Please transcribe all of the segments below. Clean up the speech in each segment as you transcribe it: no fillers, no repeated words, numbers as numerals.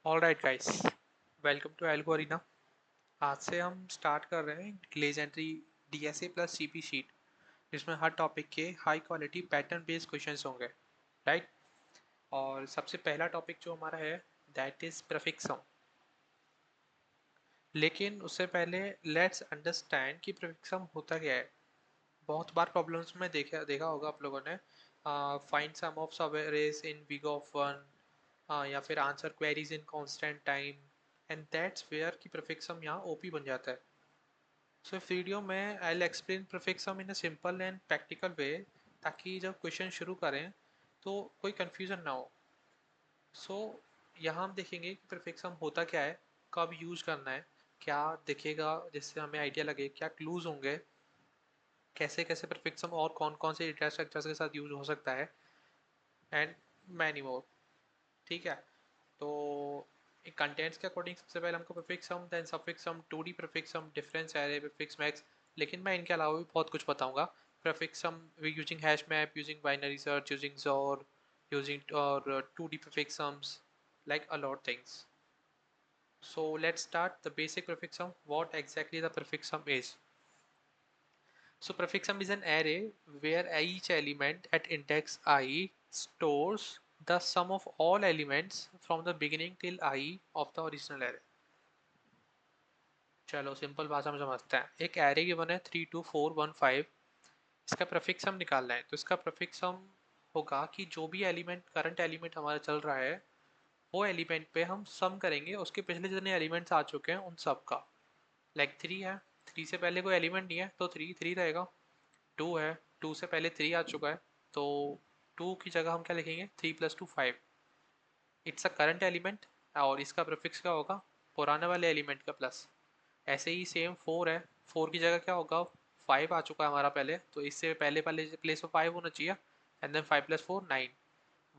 Alright guys, welcome to algo arena. आज से हम स्टार्ट कर रहे हैं legendary DSA plus CP sheet, जिसमें हर टॉपिक के high quality pattern based questions होंगे। राइट। और सबसे पहला टॉपिक जो हमारा है दैट इज प्रीफिक्स सम। लेकिन उससे पहले लेट्स अंडरस्टैंड कि प्रीफिक्स सम होता क्या है। बहुत बार प्रॉब्लम्स में देखा देखा होगा आप लोगों ने, find sum of subarrays in big of one, या फिर answer queries in constant time, and that's where की प्रीफिक्स सम यहाँ ओपी बन जाता है। सो इस वीडियो में I will explain prefix sum in a simple and practical way, ताकि जब क्वेश्चन शुरू करें तो कोई कंफ्यूजन ना हो। सो यहाँ हम देखेंगे कि प्रीफिक्स सम होता क्या है, कब यूज करना है, क्या दिखेगा जिससे हमें आइडिया लगे, क्या क्लूज होंगे, कैसे कैसे प्रीफिक्स सम और कौन कौन से डेटा स्ट्रक्चर्स के साथ यूज हो सकता है, एंड मैनी मोर। ठीक है। तो एक कंटेंट्स के अकॉर्डिंग सबसे पहले हमको prefix sum, then suffix sum, 2D prefix sum, difference array, prefix max. लेकिन मैं इनके अलावा भी बहुत कुछ बताऊंगा। Prefix sum using hash map, using binary search, using XOR, using और 2D prefix sums, like a lot things. So let's start the basic prefix sum. What exactly the prefix sum is? So prefix sum is an array where each element at index I stores the sum of all elements from the beginning till I of the original array. चलो simple भाषा में समझते हैं। एक array given है 32415। इसका prefix सम निकालना है, तो इसका प्रीफिक्स सम होगा कि जो भी एलिमेंट करंट एलिमेंट हमारा चल रहा है वो एलिमेंट पे हम सम करेंगे उसके पिछले जितने एलिमेंट्स आ चुके हैं उन सब का। लाइक 3 है, 3 से पहले कोई एलिमेंट नहीं है तो 3 3 रहेगा। 2 है, 2 से पहले 3 आ चुका है तो 2 की जगह हम क्या लिखेंगे, 3 + 2 5। इट्स अ करंट एलिमेंट, और इसका प्रीफिक्स क्या होगा, पुराने वाले एलिमेंट का प्लस। ऐसे ही सेम 4 है, 4 की जगह क्या होगा, 5 आ चुका है हमारा पहले, तो इससे पहले पहले प्लेस में 5 होना चाहिए। And then 5 + 4 9।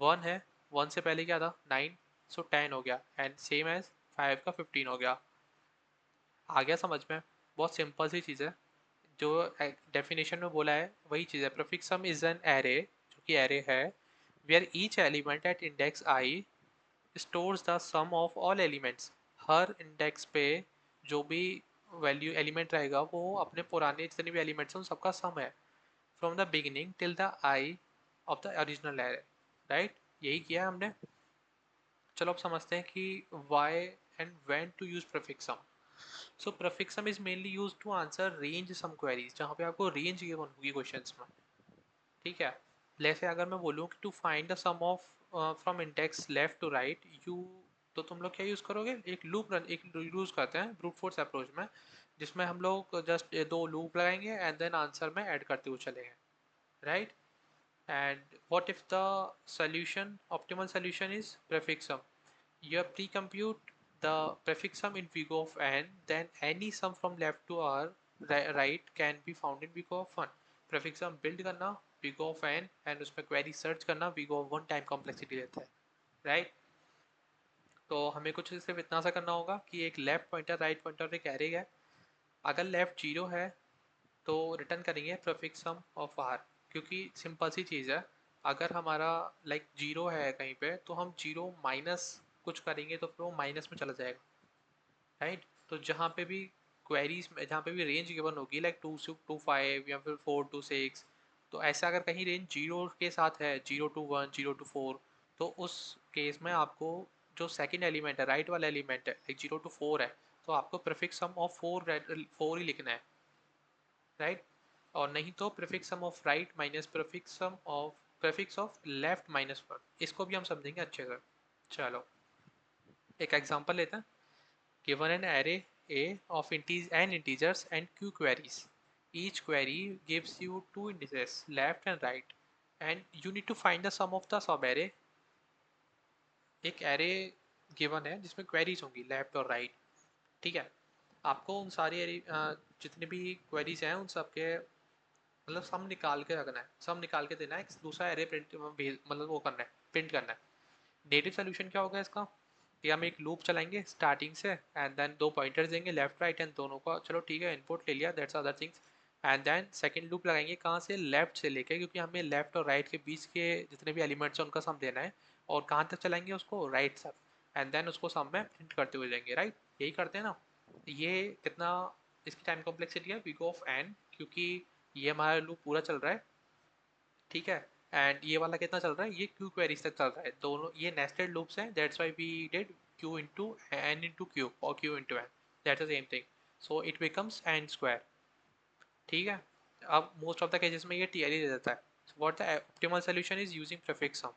1 है, 1 से पहले क्या था 9, सो 10 हो गया, एंड सेम एज 5 का 15 हो गया। आ गया समझ में? बहुत सिंपल सी चीज़ है। जो डेफिनेशन में बोला है वही चीज़ है। Prefix sum is an array, जो कि एरे है, where each element at index I stores the sum of all elements. हर इंडेक्स पे जो भी वैल्यू एलिमेंट रहेगा वो अपने पुराने जितने भी एलिमेंट्स हैं उन सबका सम है, from the beginning till the I of the original array. Right, यही किया है हमने। चलो अब समझते हैं कि why and when to use prefix sum. So prefix sum is mainly used to answer range sum queries, जहाँ पे आपको रेंज गिवन होगी क्वेश्चंस में। ठीक है। जैसे अगर मैं बोलूँ कि to find the sum of from index left to right you, तो तुम लोग क्या यूज़ करोगे, एक लूप रन, एक यूज़ करते हैं ब्रूट फोर्स अप्रोच में, जिसमें हम लोग जस्ट दो लूप लगाएंगे एंड देन आंसर में ऐड करते हुए चलेंगे। Right. And what if the solution, optimal solution is prefix sum. You pre-compute the prefix sum in big of n, then any sum from left to right can be found in big of 1। prefix sum build करना big of n and उसमें query search करना big of 1 time complexity लेता है। Right. तो हमें कुछ सिर्फ इतना सा करना होगा कि एक लेफ्ट पॉइंटर राइट पॉइंटर एक एरे है। अगर लेफ्ट 0 है तो रिटर्न करेंगे प्रीफिक्स सम ऑफ r, क्योंकि सिंपल सी चीज़ है। अगर हमारा लाइक 0 है कहीं पे तो हम 0 माइनस कुछ करेंगे तो फिर वो माइनस में चला जाएगा। राइट। तो जहाँ पे भी क्वेरीज में, जहाँ पे भी रेंज गिवन होगी लाइक 2 से 5 या फिर 4 to 6, तो ऐसा अगर कहीं रेंज 0 के साथ है, 0 to 1, 0 to 4, तो उस केस में आपको जो सेकंड एलिमेंट है, राइट वाला एलिमेंट है, लाइक 0 to 4 है, तो आपको प्रीफिक्स सम ऑफ 4 ही लिखना है। राइट। और नहीं तो prefix sum of right minus prefix of left -1। इसको भी हम समझेंगे अच्छे से। चलो एक एग्जांपल लेते हैं। Given an array A of integers and q queries. Each query gives you two indices, left and right, and you need to find the sum of the subarray। एक array given है जिसमें queries होंगी left और right। ठीक है। आपको उन सारी जितनी भी queries हैं उन सब के मतलब सम निकाल के रखना है, सम निकाल के देना है, दूसरा एरे प्रिंट मतलब वो करना है, प्रिंट करना है। नेटिव सोल्यूशन क्या होगा इसका, कि हम एक लूप चलाएंगे स्टार्टिंग से एंड देन दो पॉइंटर्स देंगे लेफ्ट राइट एंड दोनों का, चलो ठीक है इनपुट ले लिया, that's other things. And then second loop लगाएंगे कहाँ से, लेफ्ट से लेके, क्योंकि हमें लेफ्ट और राइट के बीच के जितने भी एलिमेंट्स हैं उनका सम देना है। और कहाँ तक चलाएंगे उसको, राइट सब, एंड देन उसको सम में प्रिंट करते हुए जाएंगे, राइट? यही करते हैं ना। ये कितना इसकी टाइम कॉम्प्लेक्सिटी है, वीक ऑफ एन, क्योंकि ये हमारा लूप पूरा चल रहा है, ठीक है। एंड ये वाला कितना चल रहा है, ये क्यू क्वेरीज तक चल रहा है, दोनों ये नेस्टेड लूप्स हैं, that's why we did Q into N into Q और Q into N, that's the same thing. So it becomes N square, ठीक है। अब मोस्ट ऑफ द केसेस में ये टीएलई दे देता है। What the optimal solution is using prefix sum.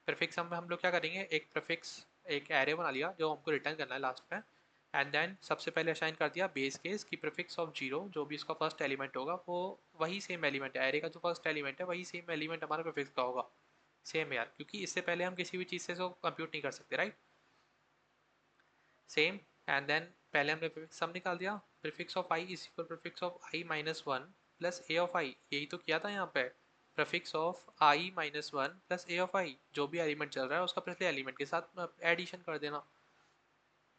Prefix sum में हम लोग क्या करेंगे, एक प्रीफिक्स, एक एरे बना लिया जो हमको रिटर्न करना है लास्ट में, एंड देन सबसे पहले असाइन कर दिया बेस केस की प्रीफिक्स ऑफ जीरो, जो भी इसका फर्स्ट एलिमेंट होगा वो वही सेम एलिमेंट है, एरे का जो फर्स्ट एलिमेंट है वही सेम एलिमेंट हमारा प्रीफिक्स का होगा। सेम यार, क्योंकि इससे पहले हम किसी भी चीज़ से कंप्यूट नहीं कर सकते, राइट? सेम। एंड देन पहले हमने प्रीफिक्स सम निकाल दिया, prefix of I is equal prefix of I minus one plus A of I, यही तो किया था यहाँ पे। Prefix of I minus one plus A of I, जो भी एलिमेंट चल रहा है उसका पिछले एलिमेंट के साथ एडिशन कर देना,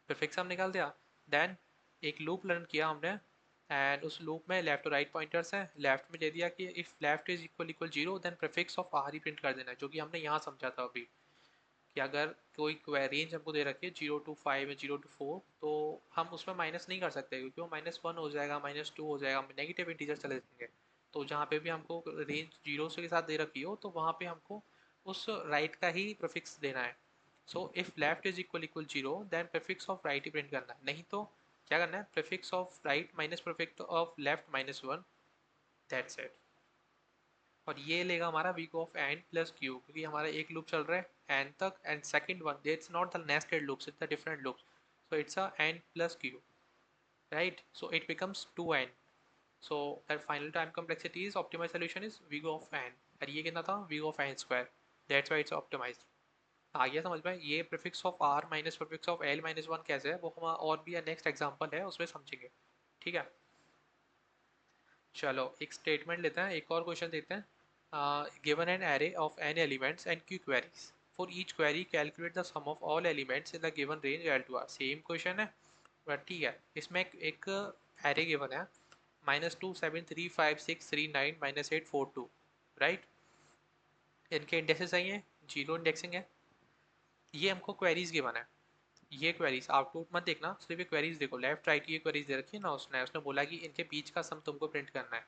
प्रीफिक्स हम निकाल दिया। देन एक लूप लर्न किया हमने, एंड उस लूप में लेफ्ट और राइट पॉइंटर्स हैं, लेफ्ट में दे दिया कि if left is equal equal zero then prefix of R ही प्रिंट कर देना है, जो कि हमने यहाँ समझा था अभी, कि अगर कोई रेंज हमको दे रखी है 0 to 5 या 0 to 4, तो हम उसमें माइनस नहीं कर सकते, क्योंकि वो -1 हो जाएगा, -2 हो जाएगा, नेगेटिव इंटीजर चले जाएंगे। तो जहाँ पे भी हमको रेंज जीरो के साथ दे रखी हो, तो वहाँ पे हमको उस राइट का ही प्रीफिक्स देना है। So if left is equal equal zero then prefix of right ही प्रिंट करना है, नहीं तो क्या करना है, prefix of right minus prefix of left -1, that's it. और ये लेगा हमारा big of N plus Q, क्योंकि हमारा एक लूप चल रहा है एन तक, and second one it's not the nested loops, it's the different loops, so it's a n plus q, right? So it becomes 2n, so that final time complexity is optimized solution is v of n, और ये कितना था, v of n square, that's why it's optimized। आ गया समझ में? ये prefix of r minus prefix of l minus one कैसे है, वो हम और भी नेक्स्ट एग्जांपल है उसमें समझेंगे, ठीक है। चलो एक स्टेटमेंट लेते हैं, एक और क्वेश्चन देखते हैं। Given an array of N elements and Q queries, for each query calculate the sum of all elements in the given range L to R. Same question है बट ठीक है, इसमें एक एरे गिवन है -2 7 3 5 6 3 9 -8 4 2, right? इनके indexes चाहिए, zero indexing है, ये हमको क्वेरीज गिवन है। ये क्वेरीज आउटपुट मत देखना, सिर्फ ये क्वेरीज देखो, लेफ्ट राइट की ये क्वेरीज दे रखी है ना, उसने उसने बोला कि इनके बीच का सम तुमको प्रिंट करना है।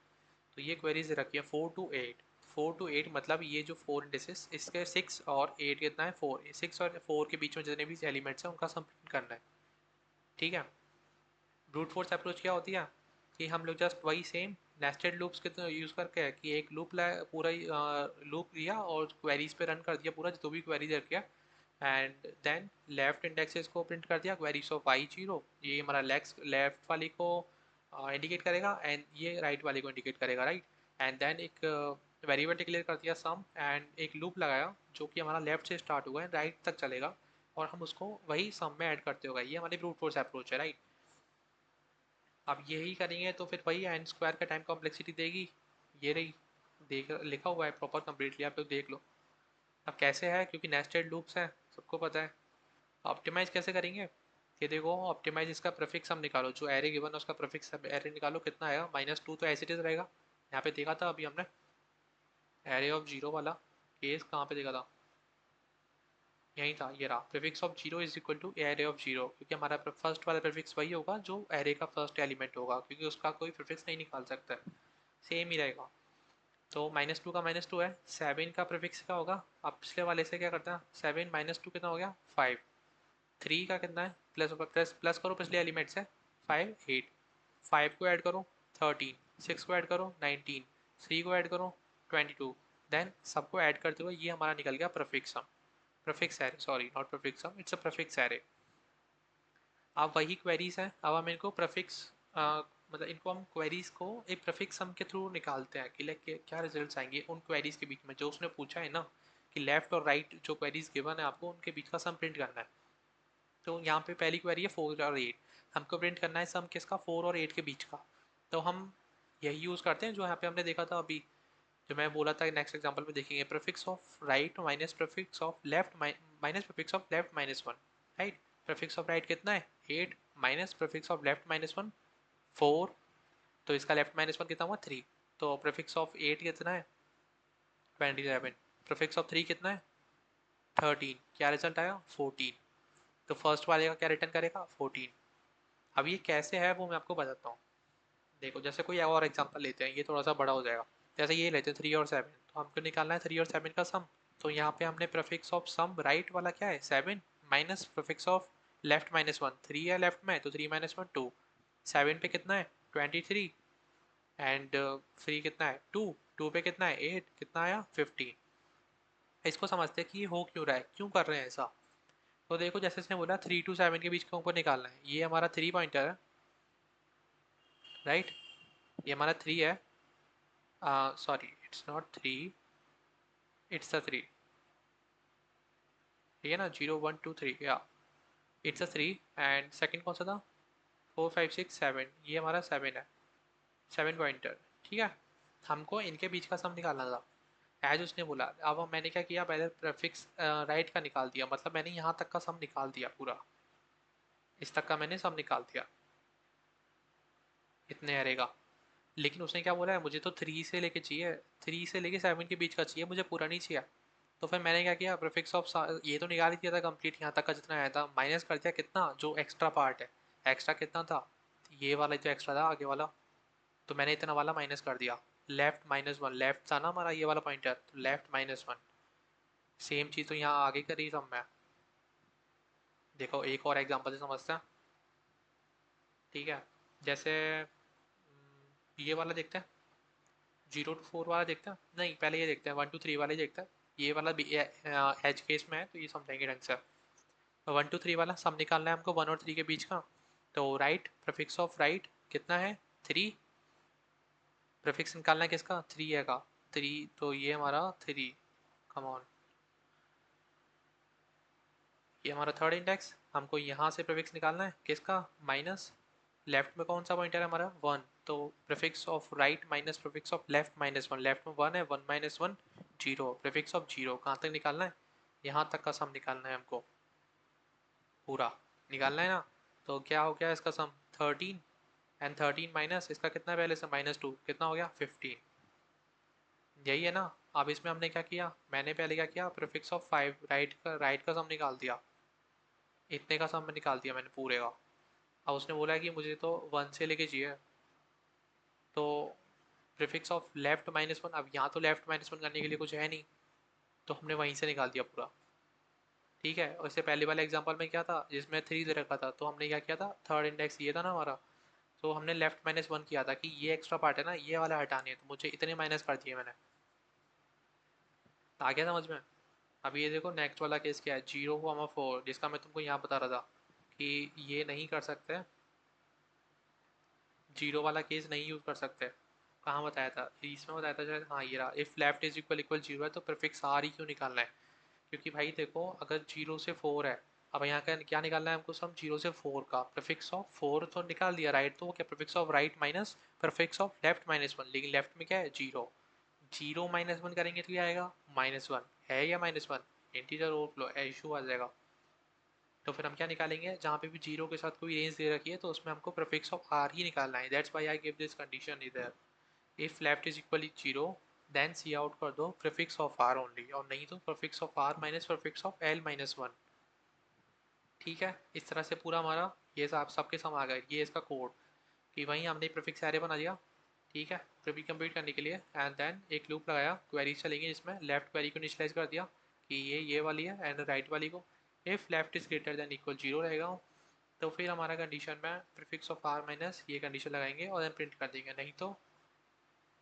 तो ये क्वेरीज दे रखी है 4 to 8, 4 to 8 मतलब ये जो फोर इंडेक्सेस, इसके 6 और 8 कितना है, 4, 6 और 4 के बीच में जितने भी एलिमेंट्स हैं उनका सम प्रिंट करना है, ठीक है। ब्रूट फोर्स अप्रोच क्या होती है, कि हम लोग जस्ट वही सेम नेस्टेड लूप्स के तो यूज़ करके है, कि एक लूप लाया पूरा लूप लिया और क्वेरीज पे रन कर दिया पूरा, जो भी क्वेरीज रखी है, एंड देन लेफ्ट इंडेक्सेस को प्रिंट कर दिया, क्वेरीज ऑफ आई जीरो, ये हमारा लेफ्ट वाली को इंडिकेट करेगा, एंड ये राइट वाली को इंडिकेट करेगा, राइट? एंड देन एक वेरिएबल डिक्लेयर कर दिया सम, एंड एक लूप लगाया जो कि हमारा लेफ्ट से स्टार्ट होगा एंड राइट तक चलेगा, और हम उसको वही सम में ऐड करते होगा, ये हमारी ब्रूट फोर्स अप्रोच है, राइट? अब यही करेंगे तो फिर वही एन स्क्वायर का टाइम कॉम्प्लेक्सिटी देगी, ये रही, देख लिखा हुआ है प्रॉपर कम्प्लीटली, आप लोग देख लो। अब कैसे है, क्योंकि नेस्टेड लूप्स हैं, सबको पता है। ऑप्टिमाइज कैसे करेंगे, ये देखो, ऑप्टिमाइज इसका प्रीफिक्स हम निकालो, जो एरे गिवन है उसका प्रीफिक्स एरे निकालो, कितना आएगा, -2 तो एज इट इज रहेगा, यहाँ पे देखा था अभी हमने, एरे ऑफ जीरो वाला केस कहाँ पे देखा था, यही था, ये रहा, prefix of zero is equal to array of zero, क्योंकि हमारा फर्स्ट वाला प्रीफिक्स वही होगा जो एरे का फर्स्ट एलिमेंट होगा, क्योंकि उसका कोई प्रीफिक्स नहीं निकाल सकता है, सेम ही रहेगा। तो -2 का -2 है, 7 का प्रीफिक्स क्या होगा, अब पिछले वाले से क्या करते हैं, 7 -2 कितना हो गया, 5, 3 का कितना है, प्लस प्लस प्लस करो पिछले एलिमेंट से, 5 8, 5 को ऐड करो 13, 6 को ऐड करो 19, 3 को ऐड करो 22, देन सबको ऐड करते हुए ये हमारा निकल गया prefix sum, prefix array, sorry not prefix sum, it's a prefix array. अब वही क्वेरीज है, अब हम इनको प्रीफिक्स मतलब इनको हम क्वेरीज को एक प्रीफिक्स सम के थ्रू निकालते हैं, कि लाइक क्या रिजल्ट्स आएंगे उन क्वेरीज के बीच में, जो उसने पूछा है ना, कि लेफ्ट और राइट जो क्वेरीज गिवन है आपको उनके बीच का सम प्रिंट करना है। तो यहाँ पे पहली क्वेरी है 4 और 8, हमको प्रिंट करना है सम किसका, 4 और 8 के बीच का। तो हम यही यूज़ करते हैं जो यहाँ पे हमने देखा था अभी, जो मैं बोला था नेक्स्ट एग्जांपल में देखेंगे, prefix of right minus prefix of left minus prefix of left -1, right? Prefix of right कितना है 8, माइनस प्रीफिक्स ऑफ लेफ्ट -1 4, तो इसका लेफ्ट -1 कितना हुआ 3, तो प्रीफिक्स ऑफ 8 कितना है 27, प्रीफिक्स ऑफ 3 कितना है 13, क्या रिजल्ट आया 14, तो फर्स्ट वाले का क्या रिटर्न करेगा 14। अब ये कैसे है वो मैं आपको बताता हूँ। देखो जैसे कोई और एग्जांपल लेते हैं, ये थोड़ा सा बड़ा हो जाएगा। जैसे ये लेते हैं 3 और 7, तो हमको निकालना है 3 और 7 का सम। तो यहाँ पे हमने प्रीफिक्स ऑफ सम राइट वाला क्या है 7, माइनस प्रीफिक्स ऑफ लेफ्ट -1, 3 है लेफ्ट में तो 3 - 1 2। 7 पे कितना है 23, एंड फ्री कितना है 2, 2 पे कितना है 8, कितना आया 15। इसको समझते हैं कि ये हो क्यों रहा है, क्यों कर रहे हैं ऐसा। तो देखो जैसे इसने बोला 3 to 7 के बीच का हमको निकालना है, ये हमारा 3 पॉइंटर है, राइट। ये हमारा 3 है, sorry it's not 3, it's a 3, ठीक है ना, 0 1 2 3, या इट्स अ 3। एंड सेकंड कौन सा था 4 5 6 7, ये हमारा 7 है, 7 पॉइंटर, ठीक है। हमको इनके बीच का सम निकालना था एज उसने बोला। अब मैंने क्या किया, पहले प्रीफिक्स राइट का निकाल दिया, मतलब मैंने यहाँ तक का सम निकाल दिया पूरा, इस तक का मैंने सम निकाल दिया इतने एरे का। लेकिन उसने क्या बोला है, मुझे तो 3 से लेके चाहिए, 3 से लेके 7 के बीच का चाहिए, मुझे पूरा नहीं चाहिए। तो फिर मैंने क्या किया, प्रीफिक्स ऑफ ये तो निकाल ही दिया था कंप्लीट, यहाँ तक का जितना आया था माइनस कर दिया कितना जो एक्स्ट्रा पार्ट है। एक्स्ट्रा कितना था, ये वाला जो एक्स्ट्रा था आगे वाला, तो मैंने इतना वाला माइनस कर दिया। लेफ्ट -1, लेफ्ट था ना हमारा ये वाला पॉइंटर, तो लेफ्ट -1। सेम चीज़ तो यहाँ आगे करी सब मैं। देखो एक और एग्जांपल से समझते हैं, ठीक है। जैसे ये वाला देखते हैं, 0 to 4 वाला देखते हैं, नहीं पहले ये देखते हैं 1 to 3 वाले देखते हैं। ये वाला भी एज केस में है तो ये समझेंगे ढंग से। 1 to 3 वाला सम निकालना है हमको 1 और 3 के बीच का। तो राइट प्रीफिक्स ऑफ राइट कितना है 3, प्रीफिक्स निकालना है किसका 3 है का 3, तो ये हमारा 3, कम ऑन, ये हमारा थर्ड इंडेक्स। हमको यहाँ से प्रीफिक्स निकालना है किसका माइनस, लेफ्ट में कौन सा पॉइंटर है हमारा 1, तो prefix of right minus prefix of left -1, left में 1 है, 1 - 1 0, प्रीफिक्स ऑफ 0 कहाँ तक निकालना है, यहाँ तक का सम निकालना है हमको, पूरा निकालना है ना। तो क्या हो गया इसका सम 13, एंड 13 माइनस इसका कितना पहले से -2, कितना हो गया 15। यही है ना। अब इसमें हमने क्या किया, मैंने पहले क्या किया, प्रीफिक्स ऑफ 5 राइट का सम निकाल दिया, इतने का सम निकाल दिया मैंने पूरे का। अब उसने बोला कि मुझे तो 1 से लेके चाहिए, तो प्रीफिक्स ऑफ लेफ्ट -1, अब यहाँ तो लेफ्ट -1 करने के लिए कुछ है नहीं, तो हमने वहीं से निकाल दिया पूरा, ठीक है। और इससे पहले वाले एग्जांपल में क्या था, जिसमें 3 दे रखा था, तो हमने क्या किया था, थर्ड इंडेक्स ये था ना हमारा, तो हमने लेफ्ट -1 किया था कि ये एक्स्ट्रा पार्ट है ना ये वाला हटाने है, तो मुझे इतने माइनस कर दिए मैंने। आ गया समझ में। अब ये देखो नेक्स्ट वाला केस क्या है, 0, 4, जिसका मैं तुमको यहाँ बता रहा था कि ये नहीं कर सकते, 0 वाला केस नहीं यूज़ कर सकते। कहाँ बताया था, इसमें बताया था शायद, हाँ ये रहा, if left is equal equal 0 है तो प्रीफिक्स आर ही क्यों निकालना है, क्योंकि भाई देखो अगर 0 से 4 है, अब यहाँ का क्या निकालना है हमको सम 0 से 4 का, प्रीफिक्स ऑफ 4 तो निकाल दिया राइट, तो वो क्या prefix of right minus prefix of left -1, लेकिन लेफ्ट में क्या है 0, 0 - 1 करेंगे तो क्या आएगा -1, है या -1, इंटीजर ओवरफ्लो इशू आ जाएगा। तो फिर हम क्या निकालेंगे, जहाँ पे भी 0 के साथ कोई रेंज दे रखी है तो उसमें हमको प्रीफिक्स ऑफ आर ही निकालना है, that's why I give this condition इधर, if left is equally 0 then C out कर दो प्रीफिक्स ऑफ आर ओनली, और नहीं तो prefix of R minus prefix of L -1, ठीक है। इस तरह से पूरा हमारा ये सब सबके सम आ गए, ये इसका कोड, कि वहीं हमने प्रीफिक्स एरे बना दिया, ठीक है, प्रीफी कंप्लीट करने के लिए। एंड देन एक लूप लगाया, क्वेरीज चलेंगे जिसमें लेफ्ट क्वेरी को इनिशियलाइज कर दिया कि ये वाली है, एंड राइट वाली को if left is greater than equal 0 रहेगा, तो फिर हमारा कंडीशन में प्रीफिक्स ऑफ आर माइनस ये कंडीशन लगाएंगे और देन प्रिंट कर देंगे, नहीं तो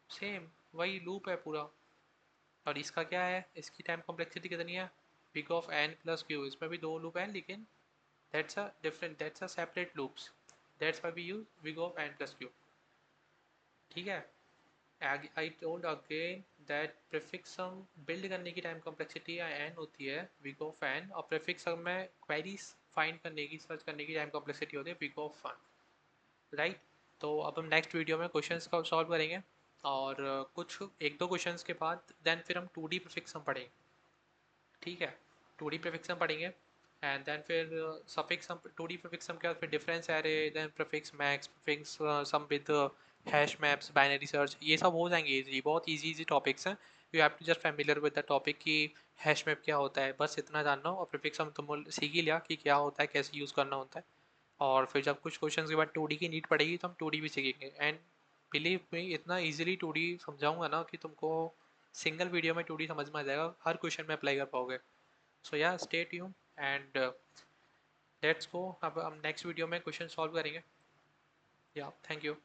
सेम वही लूप है पूरा। और इसका क्या है, इसकी टाइम कॉम्प्लेक्सिटी कितनी है, big of N plus Q, इसमें भी 2 लूप हैं लेकिन that's a separate loops, that's why we use big of n plus q, ठीक है। I told again that prefix sum build करने की टाइम कॉम्प्लेक्सिटी n होती है big of n, और prefix sum में क्वेरीज फाइंड करने की सर्च करने की टाइम कॉम्प्लेक्सिटी होती है big of 1, राइट। तो अब हम नेक्स्ट वीडियो में क्वेश्चंस का सॉल्व करेंगे, और कुछ एक दो क्वेश्चंस के बाद देन फिर हम 2D प्रीफिक्स सम पढ़ेंगे, ठीक है। 2D प्रीफिक्स सम पढ़ेंगे, एंड देन फिर suffix sum, 2D prefix sum के बाद फिर difference array, then prefix max, prefix sum with hash maps, binary search, ये सब हो जाएंगे इजी, बहुत इजी इजी टॉपिक्स हैं। You have to just familiar with the topic कि हैश मैप क्या होता है, बस इतना जानना हो। और प्रीफिक्स हम तुम सीख ही लिया कि क्या होता है, कैसे यूज़ करना होता है। और फिर जब कुछ क्वेश्चंस के बाद 2D की नीड पड़ेगी तो हम 2D भी सीखेंगे। एंड बिलीव मी, इतना इजीली 2D समझाऊंगा ना कि तुमको सिंगल वीडियो में 2D समझ में आ जाएगा, हर क्वेश्चन में अप्लाई कर पाओगे। सो या stay tune and let's go. अब हम नेक्स्ट वीडियो में क्वेश्चन सॉल्व करेंगे। या थैंक यू।